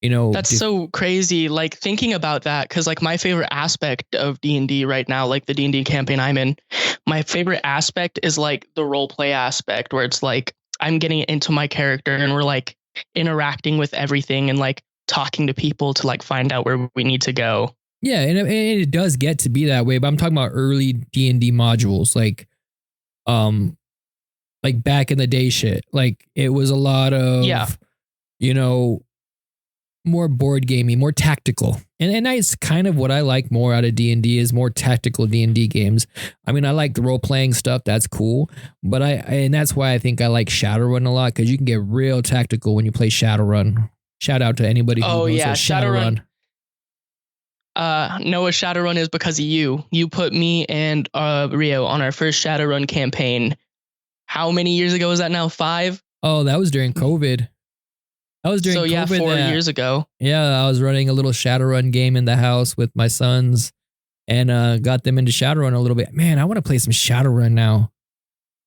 You know, that's so crazy. Like thinking about that, because like my favorite aspect of D&D right now, like the D&D campaign I'm in, my favorite aspect is like the role play aspect where it's like I'm getting into my character and we're like interacting with everything and like talking to people to like find out where we need to go. Yeah, and it does get to be that way, but I'm talking about early D&D modules, like back in the day shit. Like it was a lot of, you know, more board gamey, more tactical. And that's kind of what I like more out of D&D is more tactical D&D games. I mean, I like the role-playing stuff. That's cool. But and that's why I think I like Shadowrun a lot, because you can get real tactical when you play Shadowrun. Shout out to anybody who knows what Shadowrun. Noah, Shadowrun is because of you. You put me and Rio on our first Shadowrun campaign. How many years ago was that now? 5? Oh, that was during COVID. That was during COVID. So 4 years ago. Yeah, I was running a little Shadowrun game in the house with my sons and got them into Shadowrun a little bit. Man, I want to play some Shadowrun now.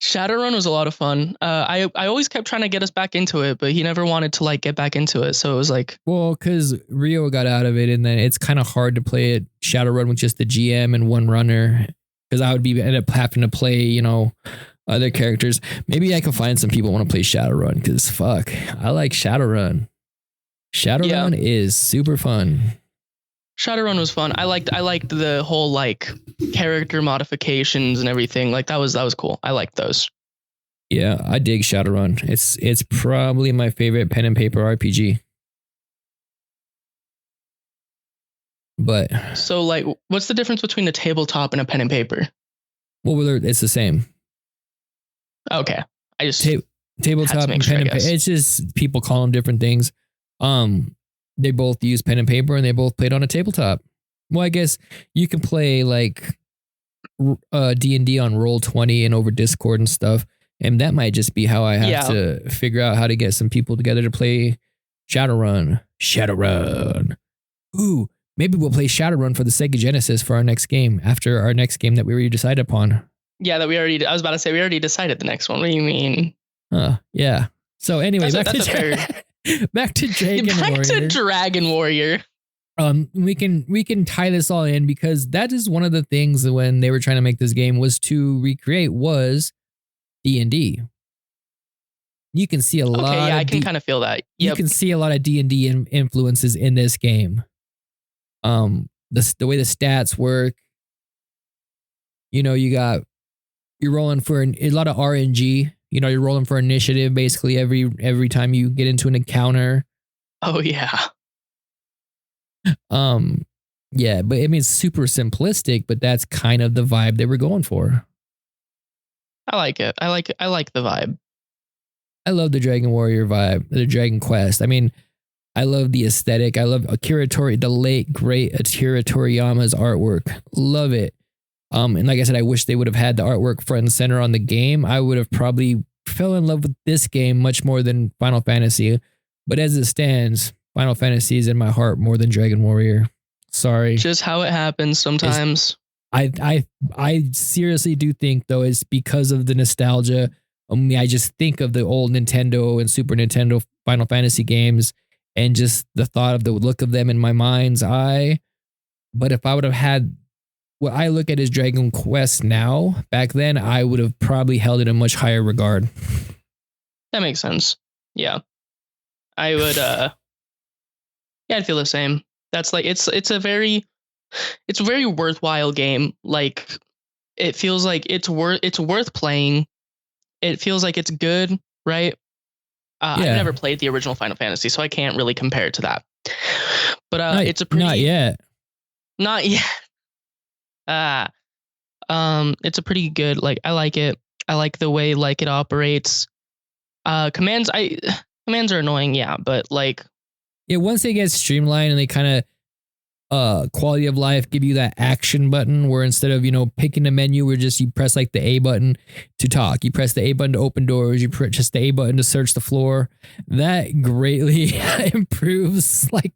Shadowrun was a lot of fun. I always kept trying to get us back into it, but he never wanted to like get back into it. So it was like, well, because Rio got out of it, and then it's kind of hard to play it Shadowrun with just the GM and one runner. Because I would end up having to play, you know, other characters. Maybe I can find some people who want to play Shadowrun, because fuck, I like Shadowrun. Shadowrun is super fun. Shadowrun was fun. I liked the whole like character modifications and everything. Like that was cool. I liked those. Yeah, I dig Shadowrun. It's probably my favorite pen and paper RPG. But so like, what's the difference between a tabletop and a pen and paper? Well, it's the same. Okay, I just tabletop and pen and paper. It's just people call them different things. They both use pen and paper, and they both played on a tabletop. Well, I guess you can play like D&D on Roll20 and over Discord and stuff, and that might just be how I have to figure out how to get some people together to play Shadowrun. Ooh, maybe we'll play Shadowrun for the Sega Genesis for our next game, after our next game that we already decided upon. Yeah, I was about to say we already decided the next one. What do you mean? Yeah. So anyway, back to Dragon Warrior. We can tie this all in, because that is one of the things when they were trying to make this game was to recreate was D&D. You can see a lot. Okay, yeah, I can D- kind of feel that. You Yep. can see a lot of D&D influences in this game. The way the stats work. You know, you're rolling for a lot of RNG. You know, you're rolling for initiative basically every time you get into an encounter. Oh yeah. Yeah, but I mean it's super simplistic, but that's kind of the vibe they were going for. I like it. I like the vibe. I love the Dragon Warrior vibe, the Dragon Quest. I mean, I love the aesthetic. I love the late great Akira Toriyama's artwork. Love it. And like I said, I wish they would have had the artwork front and center on the game. I would have probably fell in love with this game much more than Final Fantasy. But as it stands, Final Fantasy is in my heart more than Dragon Warrior. Sorry. Just how it happens sometimes. I seriously do think though it's because of the nostalgia. I just think of the old Nintendo and Super Nintendo Final Fantasy games and just the thought of the look of them in my mind's eye. But if I would have had what I look at as Dragon Quest now, back then I would have probably held it in much higher regard. That makes sense. Yeah. I would yeah, I'd feel the same. That's like it's a very worthwhile game. Like it feels like it's worth playing. It feels like it's good, right? I've never played the original Final Fantasy, so I can't really compare it to that. But it's a pretty not yet. It's a pretty good, like I like it. I like the way like it operates. Commands are annoying, yeah, but like once they get streamlined and they kind of quality of life give you that action button where instead of picking a menu where just you press like the A button to talk, you press the A button to open doors, you press just the A button to search the floor. That greatly improves like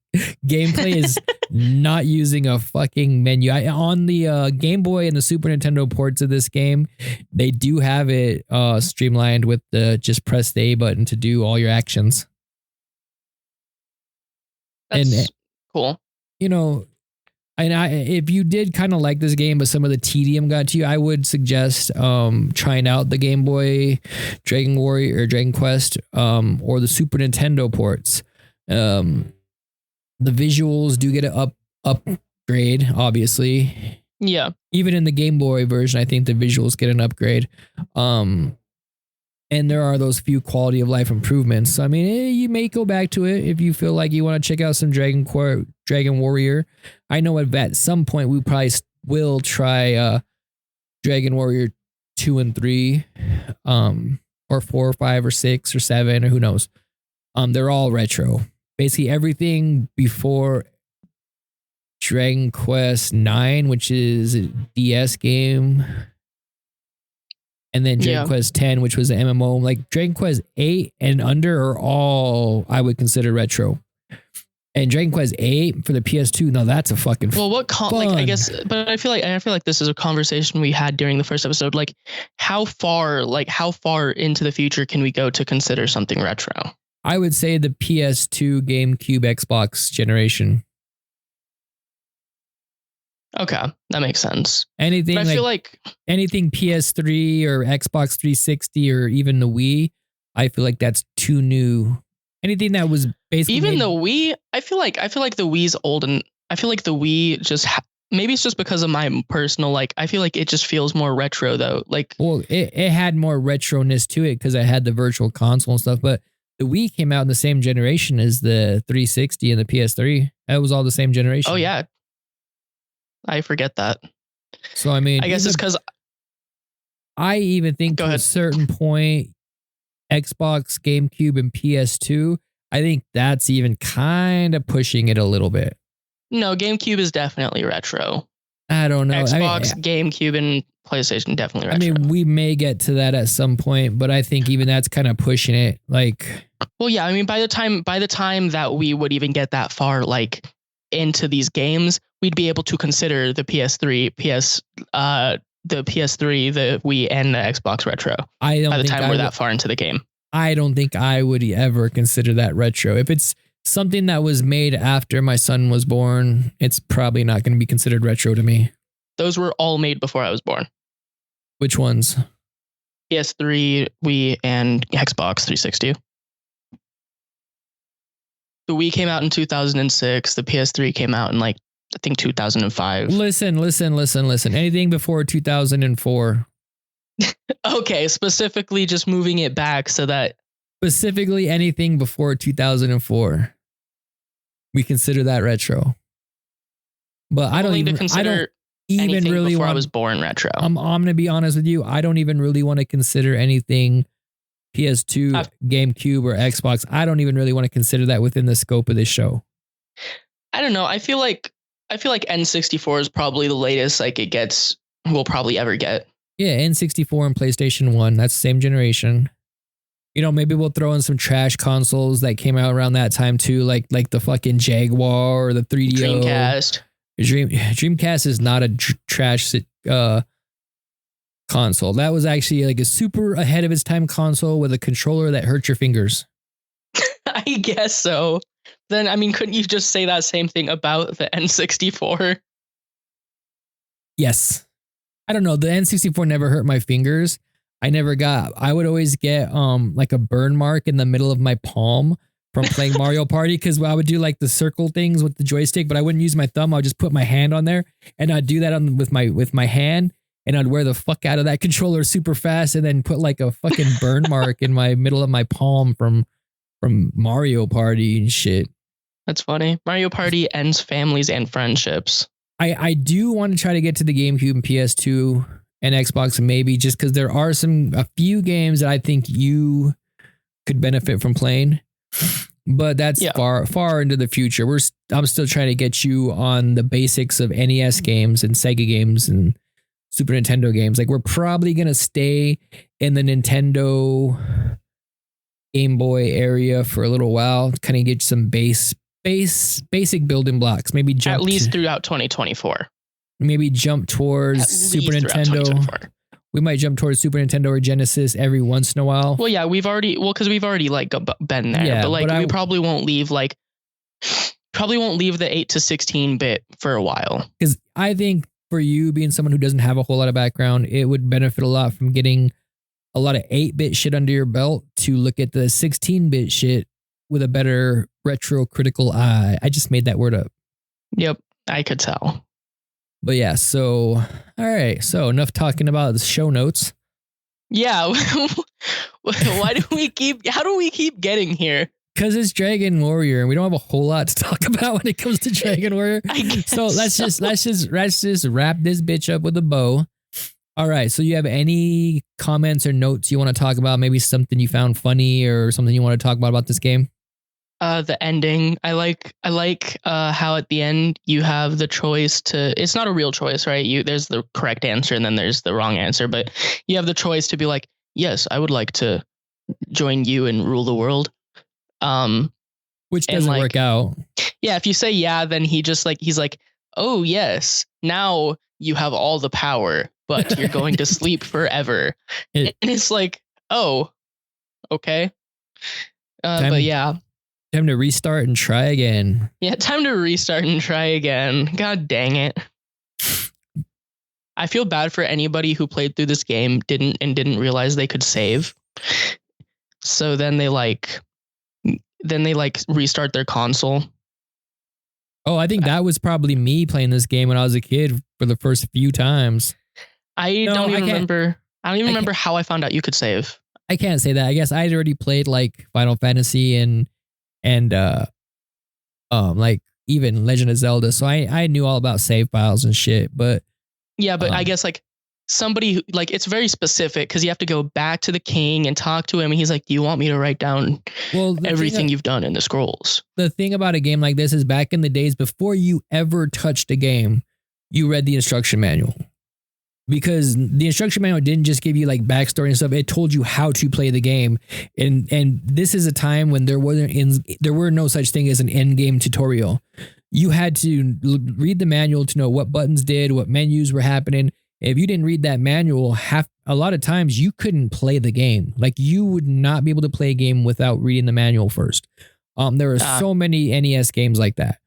gameplay is not using a fucking menu. On the Game Boy and the Super Nintendo ports of this game, they do have it streamlined with the just press the A button to do all your actions. That's cool. If you did kind of like this game, but some of the tedium got to you, I would suggest trying out the Game Boy Dragon Warrior or Dragon Quest or the Super Nintendo ports. The visuals do get an upgrade, obviously. Yeah. Even in the Game Boy version, I think the visuals get an upgrade. And there are those few quality of life improvements. So, I mean, you may go back to it if you feel like you want to check out some Dragon Warrior. I know at some point we probably will try Dragon Warrior 2 and 3, or 4 or 5 or 6 or 7 or who knows. They're all retro. Basically everything before Dragon Quest 9, which is a DS game. And then Dragon Quest 10, which was an MMO. Like Dragon Quest 8 and under are all I would consider retro. And Dragon Quest 8 for the PS2, no, that's a fucking like I guess, but I feel like this is a conversation we had during the first episode. Like how far into the future can we go to consider something retro? I would say the PS2, GameCube, Xbox generation. Okay, that makes sense. Anything but I feel like anything PS3 or Xbox 360 or even the Wii, I feel like that's too new. Anything that was basically even the Wii, I feel like the Wii's old, and I feel like the Wii just maybe it's just because of my personal I feel like it just feels more retro though. Like, well, it had more retroness to it because I had the virtual console and stuff, but the Wii came out in the same generation as the 360 and the PS3. That was all the same generation. Oh yeah. I forget that. So, I mean, I guess it's because I even think to a certain point, Xbox, GameCube, and PS2, I think that's even kind of pushing it a little bit. No, GameCube is definitely retro. I don't know. Xbox, GameCube, and PlayStation definitely retro. I mean, we may get to that at some point, but I think even that's kind of pushing it. Like, well, yeah. I mean, by the time that we would even get that far, like into these games, we'd be able to consider the PS3, the Wii, and the Xbox retro. By the time we're that far into the game, I don't think I would ever consider that retro. If it's something that was made after my son was born, it's probably not going to be considered retro to me. Those were all made before I was born. Which ones? PS3, Wii, and Xbox 360. The Wii came out in 2006. The PS3 came out in like I think 2005. Listen. Anything before 2004. Okay, specifically just moving it back so that Specifically anything before 2004. We consider that retro. But I don't even really before want, I was born retro. I'm going to be honest with you. I don't even really want to consider anything PS2, GameCube, or Xbox. I don't even really want to consider that within the scope of this show. I don't know. I feel like N64 is probably the latest like it gets. We'll probably ever get. Yeah, N64 and PlayStation 1. That's the same generation. You know, maybe we'll throw in some trash consoles that came out around that time too, like the fucking Jaguar or the 3DO. Dreamcast. Dreamcast is not a trash console. That was actually like a super ahead of its time console with a controller that hurt your fingers. I guess so. Then, I mean, couldn't you just say that same thing about the N64? Yes. I don't know. The N64 never hurt my fingers. I would always get like a burn mark in the middle of my palm from playing Mario Party, because I would do like the circle things with the joystick, but I wouldn't use my thumb. I would just put my hand on there, and I'd do that with my hand, and I'd wear the fuck out of that controller super fast, and then put like a fucking burn mark in my middle of my palm from Mario Party and shit. That's funny. Mario Party ends families and friendships. I do want to try to get to the GameCube and PS2 and Xbox, maybe, just because there are a few games that I think you could benefit from playing, but that's far into the future. I'm still trying to get you on the basics of NES games and Sega games and Super Nintendo games. Like, we're probably gonna stay in the Nintendo Game Boy area for a little while, kind of get some basic building blocks. Maybe jump at least throughout 2024. Maybe jump towards Super Nintendo. We might jump towards Super Nintendo or Genesis every once in a while. Well, yeah, because we've already like been there. Yeah, but like we probably won't leave the 8 to 16 bit for a while. Because I think for you being someone who doesn't have a whole lot of background, it would benefit a lot from getting a lot of 8-bit shit under your belt to look at the 16-bit shit with a better retro critical eye. I just made that word up. Yep, I could tell. But yeah, so, all right. So enough talking about the show notes. Yeah. How do we keep getting here? Because it's Dragon Warrior and we don't have a whole lot to talk about when it comes to Dragon Warrior. So let's just wrap this bitch up with a bow. All right. So you have any comments or notes you want to talk about? Maybe something you found funny or something you want to talk about this game? The ending. I like how at the end you have the choice to. It's not a real choice, right? There's the correct answer and then there's the wrong answer, but you have the choice to be like, yes, I would like to join you and rule the world. Which doesn't work out. Yeah, if you say yeah, then he's like, oh yes, now you have all the power, but you're going to sleep forever. And it's like, oh, okay. But yeah. Time to restart and try again. Yeah, time to restart and try again. God dang it. I feel bad for anybody who played through this game didn't realize they could save. So then they restart their console. Oh, I think that was probably me playing this game when I was a kid for the first few times. I don't even remember how I found out you could save. I can't say that. I guess I'd already played like Final Fantasy and like even Legend of Zelda, so I knew all about save files and shit. But yeah, but I guess like somebody who, like, it's very specific because you have to go back to the king and talk to him, and he's like, "Do you want me to write down everything you've done in the scrolls?" The thing about a game like this is, back in the days before you ever touched a game, you read the instruction manual. Because the instruction manual didn't just give you like backstory and stuff; it told you how to play the game. And this is a time when there were no such thing as an end game tutorial. You had to read the manual to know what buttons did, what menus were happening. If you didn't read that manual, a lot of times you couldn't play the game. Like, you would not be able to play a game without reading the manual first. There are so many NES games like that.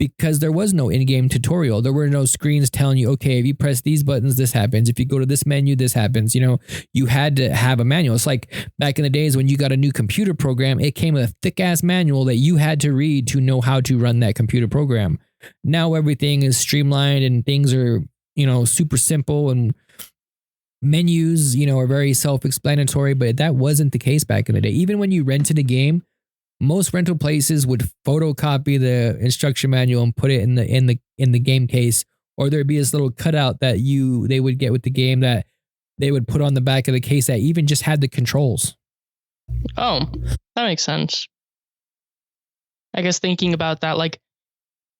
because there was no in-game tutorial. There were no screens telling you, okay, if you press these buttons, this happens. If you go to this menu, this happens. You know, you had to have a manual. It's like back in the days when you got a new computer program, it came with a thick-ass manual that you had to read to know how to run that computer program. Now everything is streamlined and things are, you know, super simple, and menus, you know, are very self-explanatory, but that wasn't the case back in the day. Even when you rented a game, most rental places would photocopy the instruction manual and put it in the game case, or there'd be this little cutout that they would get with the game that they would put on the back of the case that even just had the controls. Oh, that makes sense. I guess thinking about that, like,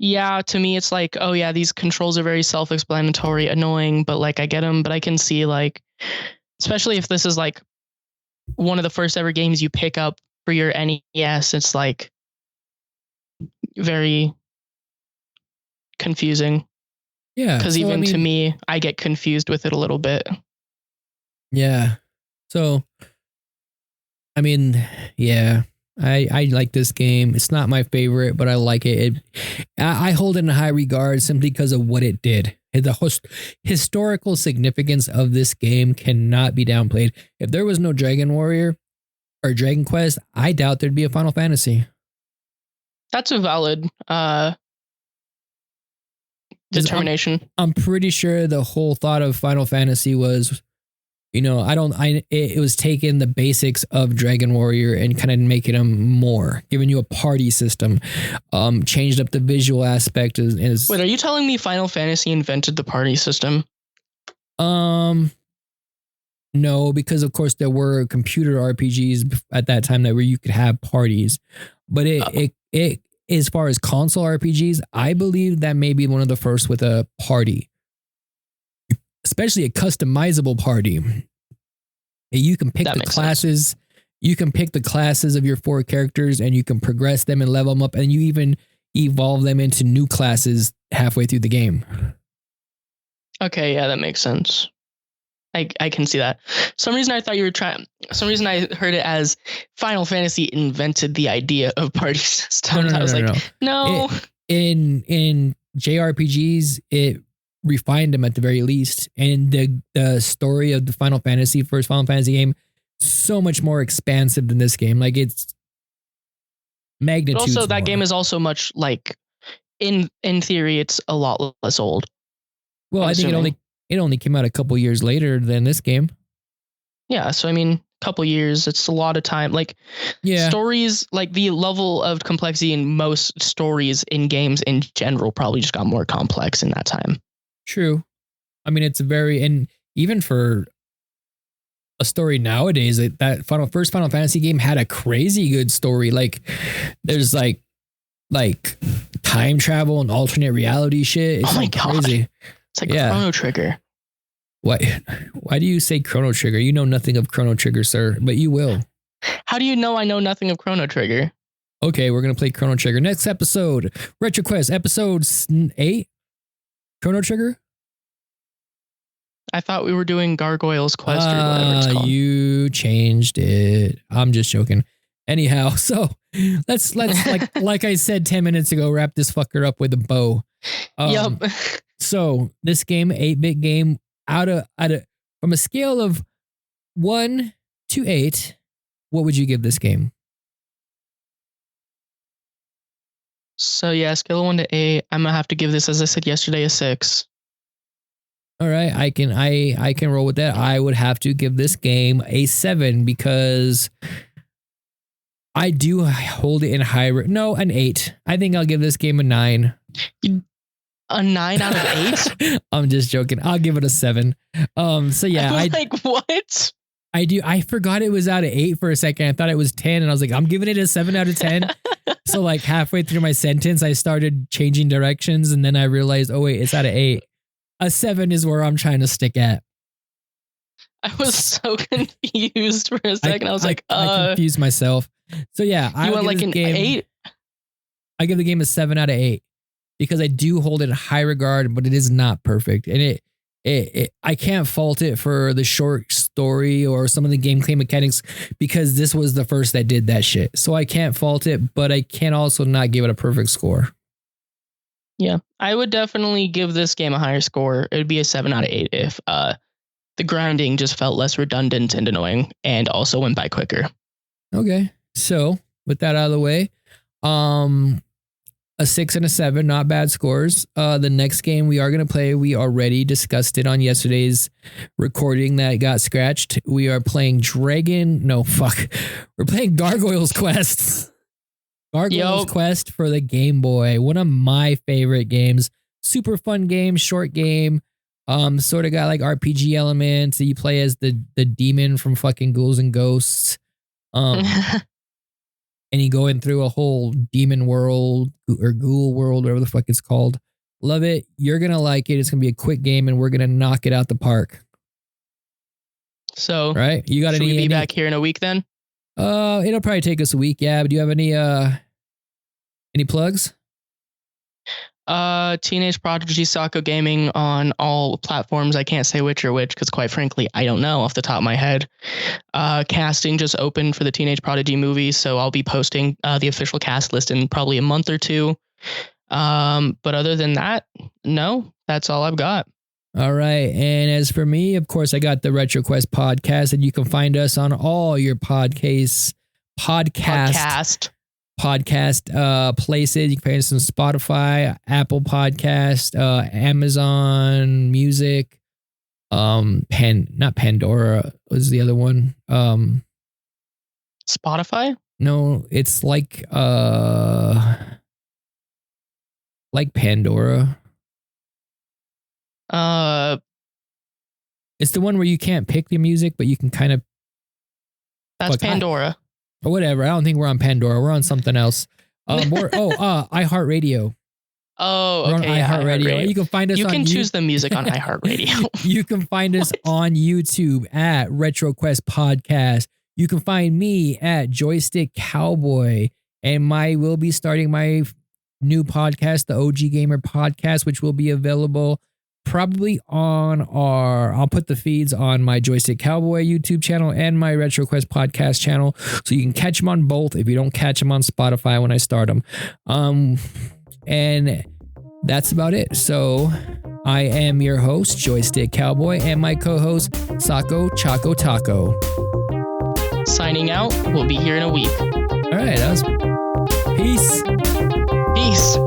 yeah, to me it's like, oh yeah, these controls are very self-explanatory, annoying, but like I get them, but I can see, like, especially if this is like one of the first ever games you pick up for your NES, it's like very confusing. Yeah. Because even to me, I get confused with it a little bit. Yeah. So, I mean, yeah, I like this game. It's not my favorite, but I like it. I hold it in high regard simply because of what it did. The historical significance of this game cannot be downplayed. If there was no Dragon Warrior or Dragon Quest, I doubt there'd be a Final Fantasy. That's a valid determination. I'm pretty sure the whole thought of Final Fantasy was, you know, it was taking the basics of Dragon Warrior and kind of making them more, giving you a party system, changed up the visual aspect. Wait, are you telling me Final Fantasy invented the party system? No, because of course there were computer RPGs at that time where you could have parties, but it as far as console RPGs, I believe that may be one of the first with a party, especially a customizable party. You can pick the classes. Sense. You can pick the classes of your 4 characters, and you can progress them and level them up, and you even evolve them into new classes halfway through the game. Okay, yeah, that makes sense. I can see that. Some reason I thought you were trying. Some reason I heard it as Final Fantasy invented the idea of party systems. I was like, no. In JRPGs, it refined them at the very least, and the story of the first Final Fantasy game, so much more expansive than this game. Like, it's magnitude. Also, that game is also much like, in theory, it's a lot less old. Well, I think it only came out a couple years later than this game. Yeah, so I mean, a couple years, it's a lot of time. Like, yeah. Stories, like the level of complexity in most stories in games in general probably just got more complex in that time. True. I mean, it's and even for a story nowadays, that first Final Fantasy game had a crazy good story. Like, there's like time travel and alternate reality shit. It's my God. Crazy. It's like Chrono Trigger. Why do you say Chrono Trigger? You know nothing of Chrono Trigger, sir, but you will. How do you know I know nothing of Chrono Trigger? Okay, we're going to play Chrono Trigger. Next episode, RetroQuest, episode 8. Chrono Trigger? I thought we were doing Gargoyle's Quest or whatever it's called. You changed it. I'm just joking. Anyhow, so let's like I said 10 minutes ago, wrap this fucker up with a bow. Yep. So this game, 8-bit game, out of from a scale of 1 to 8, what would you give this game? So yeah, scale of 1 to 8. I'm gonna have to give this, as I said yesterday, a 6. All right, I can roll with that. I would have to give this game a 7 because I do hold it in an 8. I think I'll give this game a 9. A 9 out of 8? I'm just joking. I'll give it a 7. So yeah, I was like, what? I forgot it was out of 8 for a second. I thought it was 10, and I was like, I'm giving it a 7 out of 10. So like halfway through my sentence, I started changing directions, and then I realized, oh wait, it's out of 8. A 7 is where I'm trying to stick at. I was so confused for a second. I was like, I confused myself. So yeah, you want like an 8? I give the game a 7 out of 8 because I do hold it in high regard, but it is not perfect, and I can't fault it for the short story or some of the gameplay mechanics because this was the first that did that shit. So I can't fault it, but I can't also not give it a perfect score. Yeah, I would definitely give this game a higher score. It would be a 7 out of 8 if the grinding just felt less redundant and annoying and also went by quicker. Okay. So with that out of the way, a 6 and a 7, not bad scores. The next game we are going to play, we already discussed it on yesterday's recording that got scratched. We are playing We're playing Gargoyle's Quest. Gargoyle's Quest for the Game Boy. One of my favorite games. Super fun game, short game. Sort of got like RPG elements. You play as the demon from fucking Ghouls and Ghosts. And you go in through a whole demon world or ghoul world, whatever the fuck it's called. Love it. You're going to like it. It's going to be a quick game and we're going to knock it out the park. So, right? You got should we be back here in a week then? It'll probably take us a week. Yeah. But do you have any plugs? Teenage Prodigy Soccer Gaming on all platforms. I can't say which or which because quite frankly, I don't know off the top of my head. Casting just opened for the Teenage Prodigy movie, so I'll be posting the official cast list in probably a month or two. But other than that, no, that's all I've got. All right. And as for me, of course, I got the RetroQuest podcast, and you can find us on all your podcast places. You can find us on Spotify, Apple Podcast, Amazon Music, not Pandora was the other one. Spotify? No, it's like Pandora. It's the one where you can't pick the music, but you can kind of. That's Pandora. Or whatever. I don't think we're on Pandora. We're on something else. iHeartRadio. Oh, okay. We're on iHeartRadio. You can find us. You can choose the music on iHeartRadio. You can find us on YouTube at RetroQuest Podcast. You can find me at Joystick Cowboy, and we'll be starting my new podcast, the OG Gamer Podcast, which will be available probably on I'll put the feeds on my Joystick Cowboy YouTube channel and my RetroQuest podcast channel, so you can catch them on both if you don't catch them on Spotify when I start them. And that's about it. So I am your host, Joystick Cowboy, and my co-host, Sako Choco Taco. Signing out. We'll be here in a week. All right. Peace. Peace.